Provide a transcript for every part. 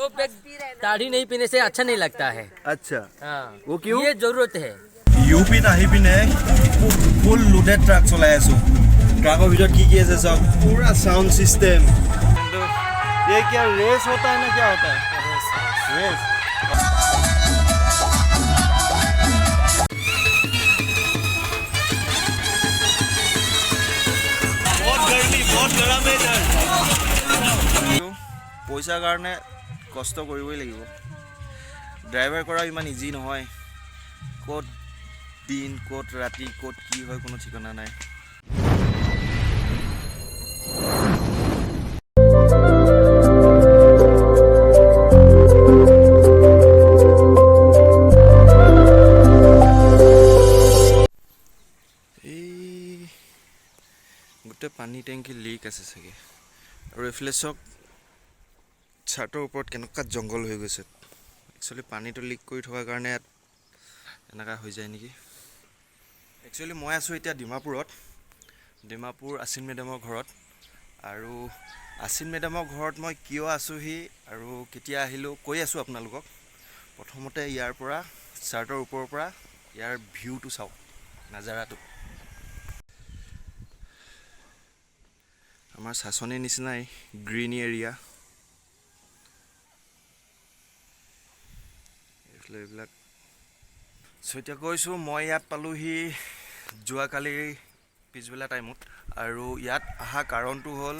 तो दाढ़ी नहीं पीने से अच्छा नहीं लगता है। अच्छा हाँ वो क्यों? ये जरूरत है। यूपी আহি পিনে ফুল লোডেড ট্ৰাক চলাই আছো। ট্ৰাকৰ ভিতৰত কি আছে সব पूरा साउंड सिस्टम। ये क्या रेस होता है ना, क्या होता है? रेस। बहुत गर्मी, बहुत गरम है इधर। পইচাৰ কাৰণে কষ্ট কৰিবই লাগিব। ড্ৰাইভাৰ কৰা ইমান ইজি নহয়। ক'ত দিন, ক'ত ৰাতি, ক'ত কি হয় কোনো ঠিকনা নাই। গোটেই পানী টেংকি লিক আছে চাগে। আৰু এইফালে চক চাৰ্টৰ ওপৰত কেনেকুৱা জংঘল হৈ গৈছে। একচুৱেলি পানীটো লিক কৰি থকাৰ কাৰণে ইয়াত এনেকুৱা হৈ যায় নেকি। একচুৱেলি মই আছোঁ এতিয়া ডিমাপুৰত। ডিমাপুৰ আছিন মেডামৰ ঘৰত। আৰু আছিন মেডামৰ ঘৰত মই কিয় আছোঁহি আৰু কেতিয়া আহিলোঁ কৈ আছোঁ আপোনালোকক। প্ৰথমতে ইয়াৰ পৰা চাৰ্টৰ ওপৰৰ পৰা ইয়াৰ ভিউটো চাওক, নাজাৰাটো। আমাৰ সাসনিৰ নিচিনাই গ্ৰীণ এৰিয়া। এইবিলাক এতিয়া কৈছোঁ মই ইয়াত পালোঁহি যোৱাকালি পিছবেলা টাইমত। আৰু ইয়াত অহা কাৰণটো হ'ল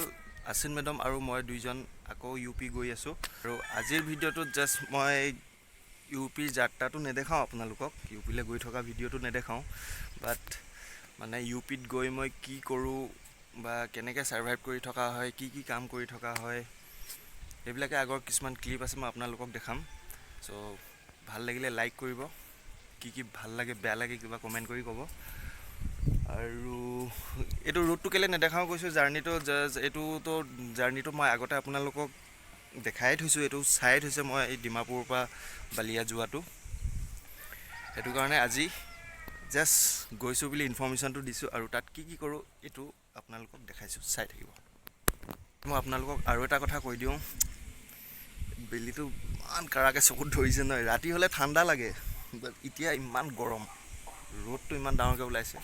আছিন মেডাম আৰু মই দুইজন আকৌ ইউ পি গৈ আছোঁ। আৰু আজিৰ ভিডিঅ'টোত জাষ্ট মই ইউ পিৰ যাত্ৰাটো নেদেখাওঁ আপোনালোকক, ইউ পিলৈ গৈ থকা ভিডিঅ'টো নেদেখাওঁ। বাট মানে ইউ পিত গৈ মই কি কৰোঁ বা কেনেকৈ ছাৰ্ভাইভ কৰি থকা হয়, কি কি কাম কৰি থকা হয়, সেইবিলাকে আগৰ কিছুমান ক্লিপ আছে মই আপোনালোকক দেখাম। চ' ভাল লাগিলে লাইক কৰিব, কি ভাল লাগে বেয়া লাগে কিবা কমেণ্ট কৰি ক'ব। আৰু এইটো ৰুটটো কেলৈ নেদেখাওঁ কৈছোঁ, জাৰ্ণিটো এইটোতো জাৰ্ণিটো মই আগতে আপোনালোকক দেখাই থৈছোঁ, এইটো চাই থৈছে মই এই ডিমাপুৰৰ পৰা বালিয়া যোৱাটো। সেইটো কাৰণে আজি জাষ্ট গৈছোঁ বুলি ইনফৰ্মেশ্যনটো দিছোঁ আৰু তাত কি কি কৰোঁ এইটো আপোনালোকক দেখাইছোঁ, চাই থাকিব। মই আপোনালোকক আৰু এটা কথা কৈ দিওঁ, বেলিটো ইমান কাৰাকৈ চকুত ধৰিছে নহয়। ৰাতি হ'লে ঠাণ্ডা লাগে, এতিয়া ইমান গৰম, ৰ'দটো ইমান ডাঙৰকৈ ওলাইছে।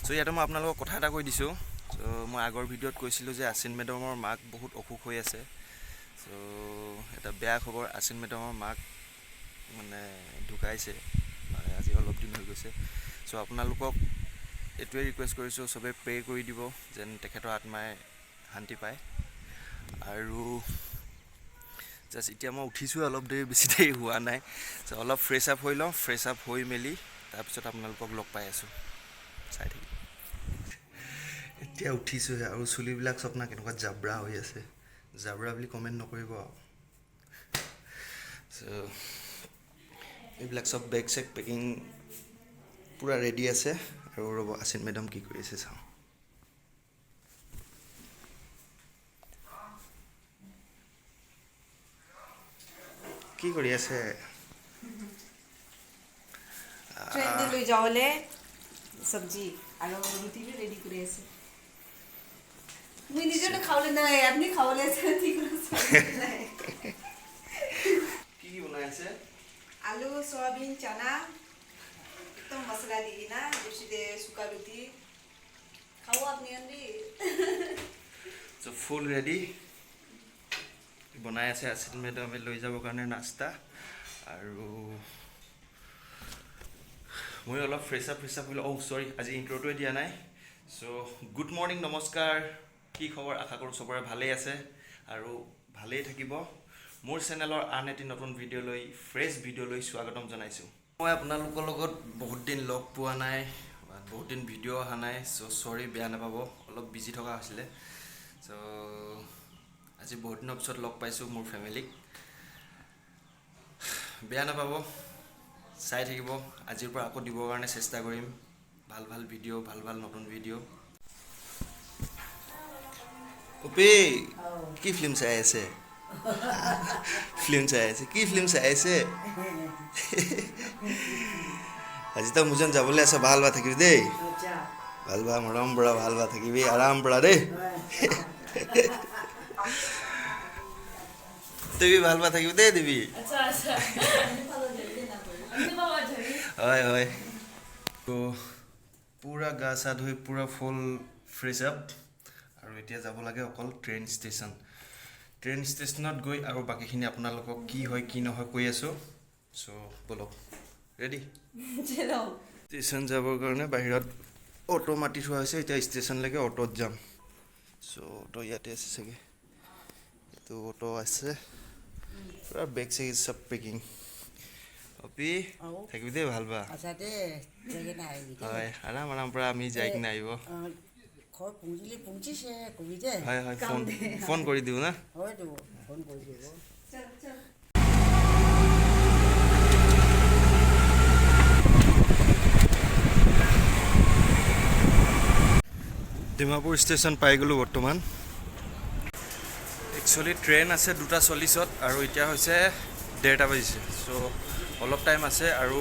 চ' ইয়াতে মই আপোনালোকক কথা এটা কৈ দিছোঁ। চ' মই আগৰ ভিডিঅ'ত কৈছিলোঁ যে আছিন মেডামৰ মাক বহুত অসুখ হৈ আছে। চ' এটা বেয়া খবৰ, আছিন মেডামৰ মাক মানে ঢুকাইছে, আজি অলপ দিন হৈ গৈছে। চ' আপোনালোকক এইটোৱে ৰিকুৱেষ্ট কৰিছোঁ, চবেই প্ৰে কৰি দিব যেন তেখেতৰ আত্মাই শান্তি পায়। আৰু জাষ্ট এতিয়া মই উঠিছোঁ অলপ দেৰি, বেছি দেৰি হোৱা নাই। চ' অলপ ফ্ৰেছ আপ হৈ লওঁ, ফ্ৰেছ আপ হৈ মেলি তাৰপিছত আপোনালোকক লগ পাই আছোঁ, চাই থাকিব। এতিয়া উঠিছোঁহে আৰু চুলিবিলাক চব না কেনেকুৱা জাবৰা হৈ আছে। জাবৰা বুলি কমেণ্ট নকৰিব আৰু। চ' এইবিলাক চব বেগ চেগ পেকিং পূৰা ৰেডি আছে। আৰু ৰ'ব আছিন মেডাম কি কৰি আছে চাওঁ। কি কৰি আছে? ট্ৰেইন লৈ যাবলে চব্জি আৰু ৰুটি ৰেডি কৰি আছে। মই নিজে খাবলৈ নাই, আপুনি খাবলৈ আছে ঠিক আছে। কি বনাই আছে? আলু, সয়াবিন, চানা একদম মছলা দি না বেছি দে শুকা ৰুটি খাও আপনি আনবি। চ' ফুল ৰেডি বনাই আছে আছিন মেডামে লৈ যাবৰ কাৰণে নাস্তা। আৰু মই অলপ ফ্ৰেছ আপ কৰিলোঁ। চৰি আজি ইণ্ট্ৰ'টোৱে দিয়া নাই। চ' গুড মৰ্ণিং, নমস্কাৰ, কি খবৰ? আশা কৰোঁ চবৰে ভালেই আছে আৰু ভালেই থাকিব। মোৰ চেনেলৰ আন এটি নতুন ভিডিঅ'লৈ, ফ্ৰেছ ভিডিঅ'লৈ স্বাগতম জনাইছোঁ। মই আপোনালোকৰ লগত বহুত দিন লগ পোৱা নাই, বহুত দিন ভিডিঅ' অহা নাই। চ' চৰি, বেয়া নাপাব, অলপ বিজি থকা হৈছিলে। চ' আজি বহুত দিনৰ পিছত লগ পাইছোঁ মোৰ ফেমিলিক, বেয়া নাপাব, চাই থাকিব। আজিৰ পৰা আকৌ দিবৰ কাৰণে চেষ্টা কৰিম ভাল ভাল ভিডিঅ', ভাল ভাল নতুন ভিডিঅ'। উপে কি ফিল্ম চাই আছে? ফিল্ম চাই আছে? কি ফিল্ম চাই আছে? আজি তো মোজন যাবলৈ আছে, ভাল ভাল থাকিবি দেই, ভাল ভাল মৰম বৰা, ভাল ভাল থাকিবি, আৰাম পৰা দেই। তুমি ভাল পা থাকিব দেই দিবি হয় হয় তো পুৰা গা চা ধুই পুৰা ফুল ফ্ৰেছ আপ আৰু এতিয়া যাব লাগে অকল ট্ৰেইন ষ্টেচনত গৈ আৰু বাকীখিনি আপোনালোকক কি হয় কি নহয় কৈ আছোঁ চ' বলক ৰেডি ষ্টেচন যাবৰ কাৰণে বাহিৰত অটো মাতি থোৱা হৈছে এতিয়া ষ্টেচনলৈকে অটোত যাম চ' অটো ইয়াতে আছে চাগে এইটো অটো আছে পুৰা বেগ চেগ চব পেকিং অপি থাকিবি দেই ভাল পা হয় আৰাম পৰা আমি যাই কিনে আহিব হয় হয় ফোন কৰি দিওঁ না ডিমাপুৰ ষ্টেচন পাই গ'লোঁ বৰ্তমান একচুৱেলি ট্ৰেইন আছে 2:40 আৰু এতিয়া হৈছে 1:30 বাজিছে চ' অলপ টাইম আছে আৰু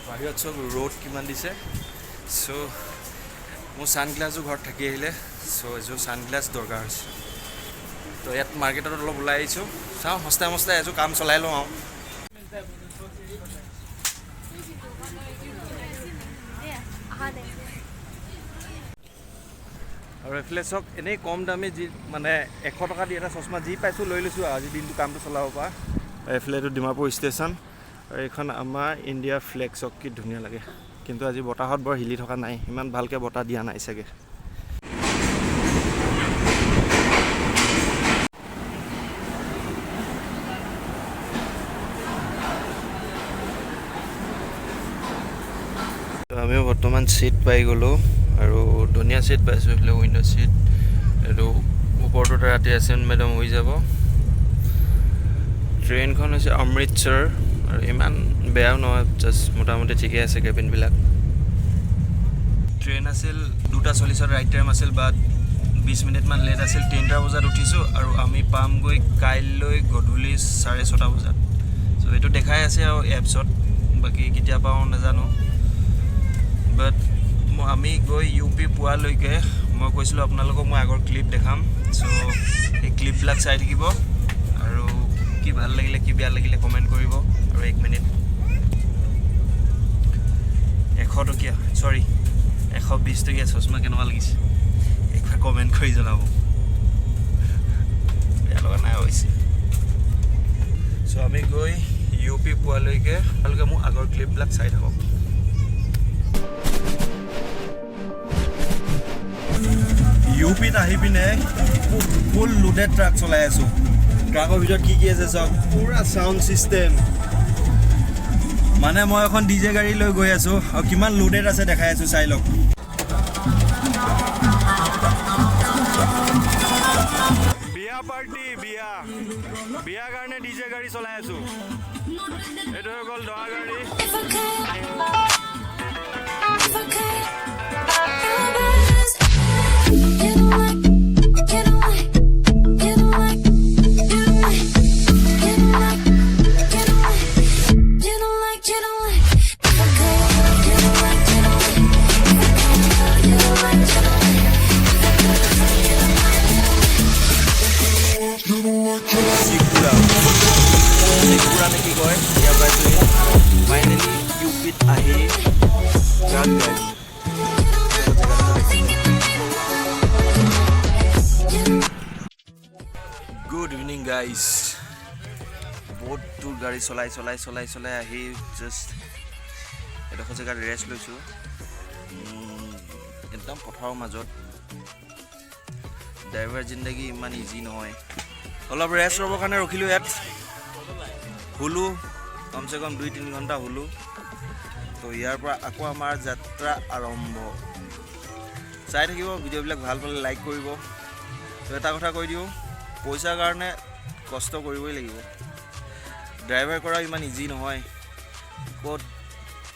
বাহিৰত চব ৰ'দ কিমান দিছে চ' মোৰ ছানগ্লাছো ঘৰত থাকি আহিলে চ' এযোৰ ছানগ্লাছ দৰকাৰ হৈছে তো ইয়াত মাৰ্কেটত অলপ ওলাই আহিছোঁ চাওঁ সস্তাই এযোৰ কাম চলাই লওঁ আৰু এইফালে চাওক এনেই কম দামী যি মানে 100 টকা দি এটা চশমা যি পাইছোঁ লৈ লৈছোঁ আজি দিনটো কামটো চলাব পৰা এইফালে এইটো ডিমাপুৰ ষ্টেচন আৰু এইখন আমাৰ ইণ্ডিয়াৰ ফ্লেগ চাওক কি ধুনীয়া লাগে কিন্তু আজি বতাহত বৰ হিলি থকা নাই ইমান ভালকৈ বতাহ দিয়া নাই চাগে তো আমিও বৰ্তমান ছিট পাই গ'লোঁ আৰু ধুনীয়া ছিট পাইছোঁ এইফালে উইণ্ড' ছিট এইটো ওপৰটোতে ৰাতি আসন মেডাম হৈ যাব ট্ৰেইনখন হৈছে অমৃতসৰ আৰু ইমান বেয়াও নহয় জাষ্ট মোটামুটি ঠিকে আছে কেবিনবিলাক ট্ৰেইন আছিল 2:40 ৰাইট টাইম আছিল বাট 20 মিনিটমান লেট আছিল 3টা বজাত উঠিছোঁ আৰু আমি পামগৈ কাইলৈ গধূলি 6:30 বজাত চ' এইটো দেখাই আছে আৰু এপছত বাকী কেতিয়া পাওঁ নাজানো বাট আমি গৈ UP পোৱালৈকে মই কৈছিলোঁ আপোনালোকক মই আগৰ ক্লিপ দেখাম চ' এই ক্লিপবিলাক চাই থাকিব আৰু কি ভাল লাগিলে কি বেয়া লাগিলে কমেণ্ট কৰিব আৰু 1 মিনিট 100 টকীয়া 120 টকীয়া চশমা কেনেকুৱা লাগিছে একবাৰ কমেণ্ট কৰি জনাব বেয়া লগা নাই হৈছে চ' আমি গৈ UP পোৱালৈকে ভালকৈ মোৰ আগৰ ক্লিপবিলাক চাই থাকক UPত আহি পিনে ফুল লোডেড ট্ৰাক চলাই আছোঁ ট্ৰাকৰ ভিতৰত কি আছে চাওক পুৰা চাউণ্ড ছিষ্টেম মানে মই এখন DJ গাড়ী লৈ গৈ আছোঁ আৰু কিমান লোডেড আছে দেখাই আছোঁ চাই লওক বিয়া পাৰ্টি বিয়া কাৰণে DJ গাড়ী চলাই আছোঁ এইটো হৈ গ'ল দৰা গাড়ী কি কয় ইয়াৰ পাইছোঁ ফাইনেলি UPত আহি গুড ইভিনিং গাইজ বহুত দূৰ গাড়ী চলাই আহি জাষ্ট এডোখৰ জেগাত ৰেষ্ট লৈছোঁ একদম পথাৰৰ মাজত ড্ৰাইভাৰ জিন্দগী ইমান ইজি নহয় অলপ ৰেষ্ট ল'বৰ কাৰণে ৰখিলোঁ ইয়াত শুলোঁ কমচে কম 2-3 ঘণ্টা শুলোঁ তো ইয়াৰ পৰা আকৌ আমাৰ যাত্ৰা আৰম্ভ চাই থাকিব ভিডিঅ'বিলাক ভাল পালে লাইক কৰিব তো এটা কথা কৈ দিওঁ পইচাৰ কাৰণে কষ্ট কৰিবই লাগিব ড্ৰাইভাৰ কৰা ইমান ইজি নহয় ক'ত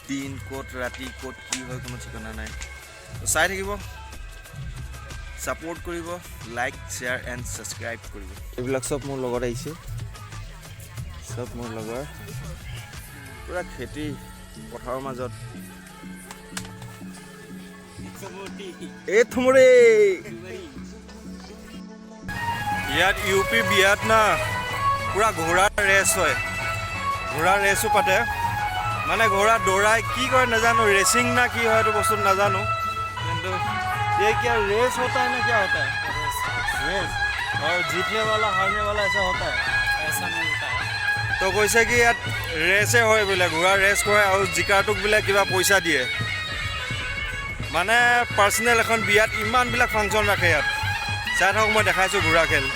দিন ক'ত ৰাতি ক'ত কি হয় কোনো ঠিকনা নাই তো চাই থাকিব ছাপোৰ্ট কৰিব লাইক শ্বেয়াৰ এণ্ড ছাবস্ক্ৰাইব কৰিব এইবিলাক চব মোৰ লগত আহিছে চব মোৰ লগৰ পুৰা খেতি পথাৰৰ মাজত এই থুমৰে ইয়াত UP বিয়াত না পুৰা ঘোঁৰাৰ ৰেচ হয় ঘোঁৰাৰ ৰেচো পাতে মানে ঘোঁৰা দৌৰাই কি কৰে নাজানো ৰেচিং না কি হয় এইটো বস্তু নাজানো কিন্তু ये क्या रेस होता है ना क्या होता है रेस और जीतने वाला हारने वाला ऐसा होता है ऐसा नहीं होता है তো কৈছে কি ইয়াত ৰেচে হয় বোলে ঘোঁৰা ৰেচ কৰে আৰু জিকাৰটোক বোলে কিবা পইচা দিয়ে মানে পাৰ্চনেল এখন বিয়াত ইমানবিলাক ফাংচন ৰাখে ইয়াত চাই থাকক মই দেখাইছোঁ ঘোঁৰা খেল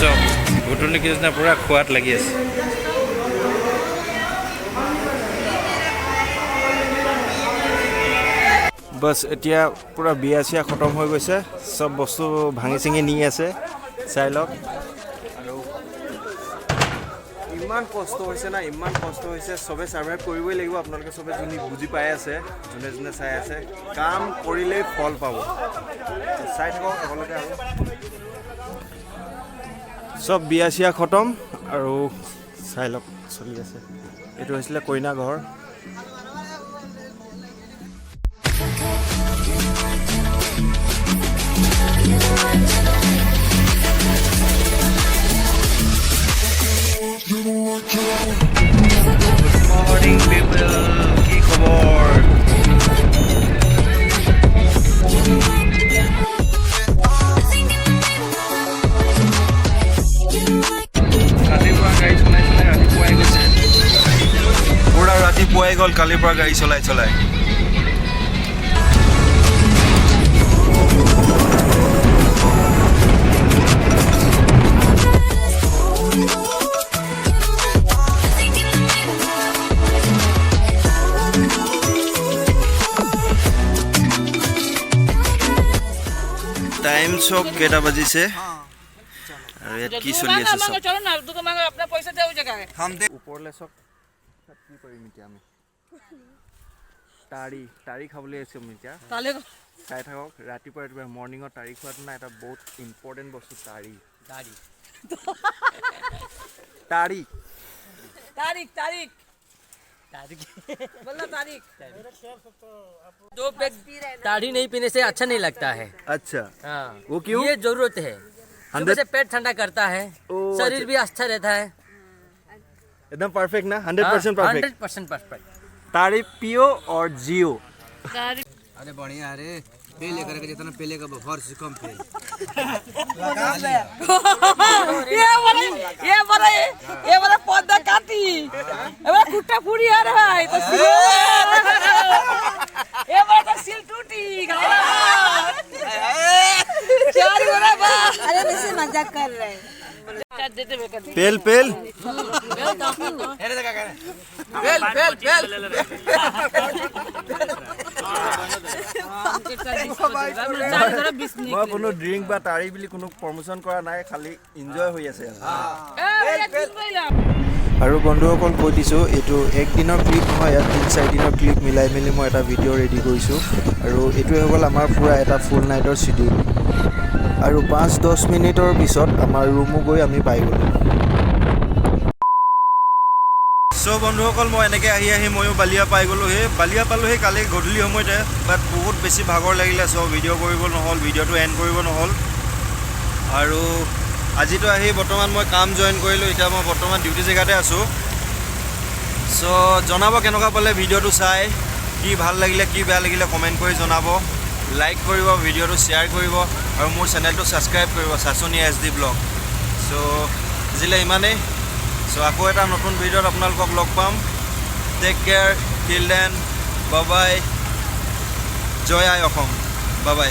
চব ঘুটুনি কৃষ্ণ পুৰা খোৱাত লাগি আছে বস এতিয়া পুৰা বিয়া চিয়া খতম হৈ গৈছে সব বস্তু ভাঙি চিঙি নি আছে চাই লওক আৰু ইমান কষ্ট হৈছে না ইমান কষ্ট হৈছে সবে সাৰ্ভাইভ কৰিবই লাগিব আপোনালোকে সবে যোনি বুজি পাই আছে যোনে যোনে চাই আছে কাম কৰিলে ফল পাব চাই থাকক আপোনালোকে আৰু সব বিয়া চিয়া খতম আৰু চাই লওক চলি আছে এইটো হৈছিলে কইনা ঘৰ মৰ্নিং পিপল কি খবৰ ৰাতিপুৱাই গ'ল কালিৰ পৰা গাড়ী চলাই চলাই টাইম চব কেইটা বাজিছে আৰু ইয়াত কি চলি আছে ওপৰলৈ চব কি কৰিম এতিয়া আমি তাৰি খাবলৈ আহিছোঁ আমি এতিয়া চাই থাকক ৰাতিপুৱা মৰ্ণিঙত তাৰি খোৱাটো না এটা বহুত ইম্পৰ্টেণ্ট বস্তু ताड़ी नहीं पीने से अच्छा नहीं लगता है अच्छा हाँ वो क्यों ये जरूरत है सुबह से पेट ठंडा करता है शरीर भी अच्छा रहता है एकदम परफेक्ट ना 100% परफेक्ट 100% परफेक्ट तारी पियो और जियो अरे बढ़िया अरे पे लेकर के जितना पेले का भर से कम पे ये वाला पौधा काटी ये वाला कुट्टा पूरी आ रहा है तो ये वाला तो सिल टूटी क्या हो रहा है बा अरे वैसे मजाक कर रहे हैं पेल पेल মই কোনো ড্ৰিংক বা তাৰি বুলি কোনো প্ৰমোচন কৰা নাই খালি এনজয় হৈ আছে আৰু বন্ধুসকল কৈ দিছোঁ এইটো একদিনৰ ক্লিপ নহয় ইয়াত 3-4 দিনৰ ক্লিপ মিলাই মেলি মই এটা ভিডিঅ' ৰেডি কৰিছোঁ আৰু এইটোৱে হৈ গ'ল আমাৰ পুৰা এটা ফুল নাইটৰ শিডিউল আৰু 5-10 মিনিটৰ পিছত আমাৰ ৰুমো গৈ আমি পাই গ'লোঁ চ' বন্ধুসকল মই এনেকৈ আহি ময়ো বালিয়া পাই গ'লোহি বালিয়া পালোহি কালি গধূলি সময়তে বাট বহুত বেছি ভাগৰ লাগিলে চ' ভিডিঅ' কৰিব নহ'ল ভিডিঅ'টো এণ্ড কৰিব নহ'ল আৰু আজিতো আহি বৰ্তমান মই কাম জইন কৰিলোঁ এতিয়া মই বৰ্তমান ডিউটি জেগাতে আছোঁ চ' জনাব কেনেকুৱা পালে ভিডিঅ'টো চাই কি ভাল লাগিলে কি বেয়া লাগিলে কমেণ্ট কৰি জনাব লাইক কৰিব ভিডিঅ'টো শ্বেয়াৰ কৰিব আৰু মোৰ চেনেলটো ছাবস্ক্ৰাইব কৰিব SASONI SD ব্লগ চ' আজিলৈ ইমানেই চ' আকৌ এটা নতুন ভিডিঅ'ত আপোনালোকক লগ পাম take care till then bye bye জয় আই অসম বাই বাই